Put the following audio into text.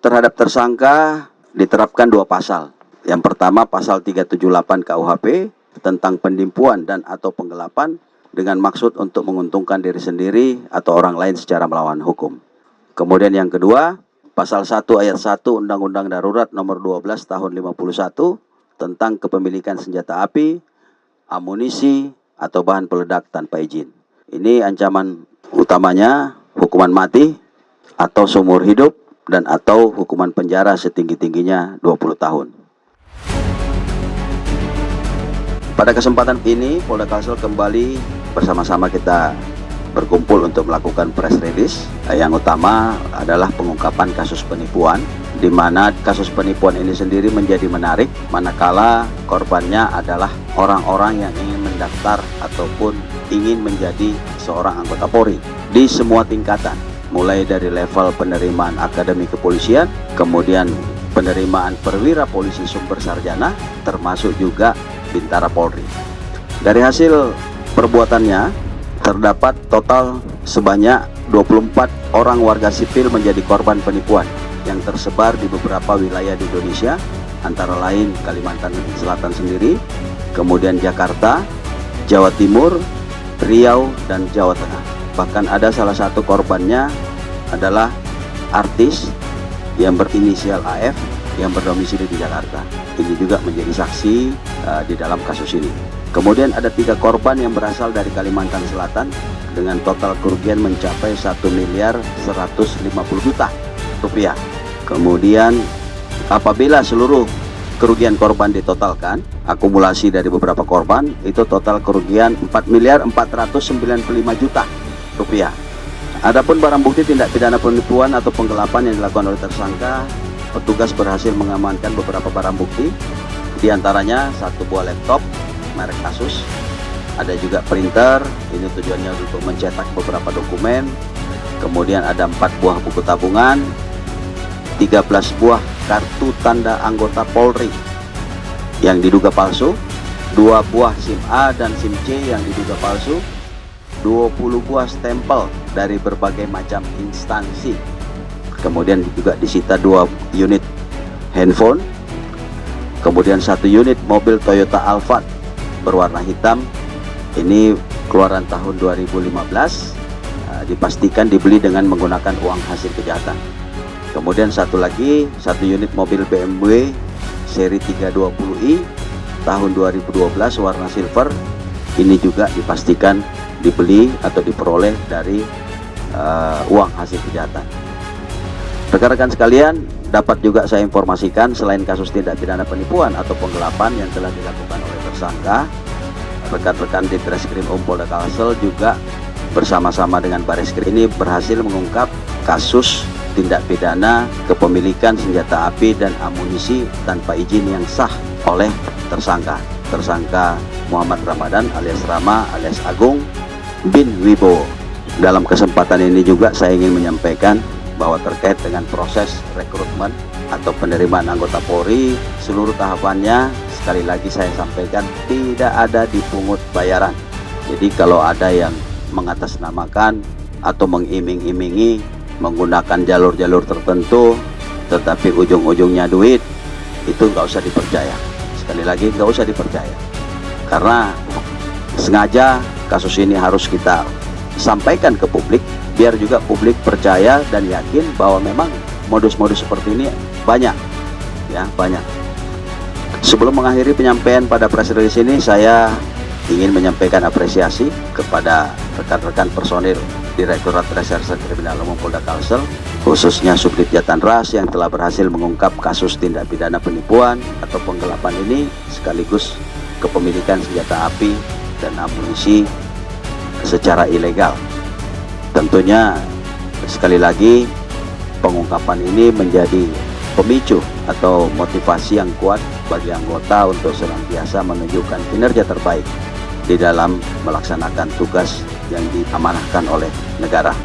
terhadap tersangka diterapkan dua pasal. Yang pertama pasal 378 KUHP tentang penipuan dan atau penggelapan dengan maksud untuk menguntungkan diri sendiri atau orang lain secara melawan hukum. Kemudian yang kedua, pasal 1 ayat 1 Undang-Undang Darurat nomor 12 tahun 51 tentang kepemilikan senjata api, amunisi, atau bahan peledak tanpa izin. Ini ancaman utamanya hukuman mati atau seumur hidup dan atau hukuman penjara setinggi-tingginya 20 tahun. Pada kesempatan ini, Polda Kalsel kembali bersama-sama kita berkumpul untuk melakukan press release. Yang utama adalah pengungkapan kasus penipuan, di mana kasus penipuan ini sendiri menjadi menarik manakala korbannya adalah orang-orang yang ingin mendaftar ataupun ingin menjadi seorang anggota Polri di semua tingkatan, mulai dari level penerimaan akademi kepolisian, kemudian penerimaan perwira polisi sumber sarjana, termasuk juga Bintara Polri. Dari hasil perbuatannya terdapat total sebanyak 24 orang warga sipil menjadi korban penipuan yang tersebar di beberapa wilayah di Indonesia, antara lain Kalimantan Selatan sendiri, kemudian Jakarta, Jawa Timur, Riau, dan Jawa Tengah. Bahkan ada salah satu korbannya adalah artis yang berinisial AF yang berdomisili di Jakarta. Ini juga menjadi saksi di dalam kasus ini. Kemudian ada 3 korban yang berasal dari Kalimantan Selatan dengan total kerugian mencapai 1.150 juta rupiah. Kemudian apabila seluruh kerugian korban ditotalkan, akumulasi dari beberapa korban, itu total kerugian 4.495 juta rupiah. Adapun barang bukti tindak pidana penipuan atau penggelapan yang dilakukan oleh tersangka, petugas berhasil mengamankan beberapa barang bukti, diantaranya 1 buah laptop merek Asus, ada juga printer, ini tujuannya untuk mencetak beberapa dokumen, kemudian ada 4 buah buku tabungan, 13 buah kartu tanda anggota Polri yang diduga palsu, 2 buah SIM A dan SIM C yang diduga palsu, 20 buah stempel dari berbagai macam instansi. Kemudian juga disita 2 unit handphone, kemudian 1 unit mobil Toyota Alphard berwarna hitam, ini keluaran tahun 2015, dipastikan dibeli dengan menggunakan uang hasil kejahatan. Kemudian 1 unit mobil BMW seri 320i tahun 2012 warna silver, ini juga dipastikan dibeli atau diperoleh dari uang hasil kejahatan. Rekan-rekan sekalian, dapat juga saya informasikan selain kasus tindak pidana penipuan atau penggelapan yang telah dilakukan oleh tersangka, rekan-rekan di Treskrim Polda Kalsel juga bersama-sama dengan Bareskrim ini berhasil mengungkap kasus tindak pidana kepemilikan senjata api dan amunisi tanpa izin yang sah oleh tersangka Muhammad Ramadan alias Rama alias Agung bin Wibowo. Dalam kesempatan ini juga saya ingin menyampaikan bahwa terkait dengan proses rekrutmen atau penerimaan anggota Polri, seluruh tahapannya sekali lagi saya sampaikan tidak ada dipungut bayaran. Jadi kalau ada yang mengatasnamakan atau mengiming-imingi menggunakan jalur-jalur tertentu tetapi ujung-ujungnya duit, itu nggak usah dipercaya. Sekali lagi nggak usah dipercaya, karena sengaja kasus ini harus kita sampaikan ke publik biar juga publik percaya dan yakin bahwa memang modus-modus seperti ini banyak. Sebelum mengakhiri penyampaian pada press release ini, saya ingin menyampaikan apresiasi kepada rekan-rekan personil Direktorat Reserse Kriminal Umum Polda Kalsel, khususnya Subdit Jatan Ras yang telah berhasil mengungkap kasus tindak pidana penipuan atau penggelapan ini, sekaligus kepemilikan senjata api dan amunisi secara ilegal. Tentunya sekali lagi pengungkapan ini menjadi pemicu atau motivasi yang kuat bagi anggota untuk senantiasa menunjukkan kinerja terbaik di dalam melaksanakan tugas yang diamanahkan oleh negara.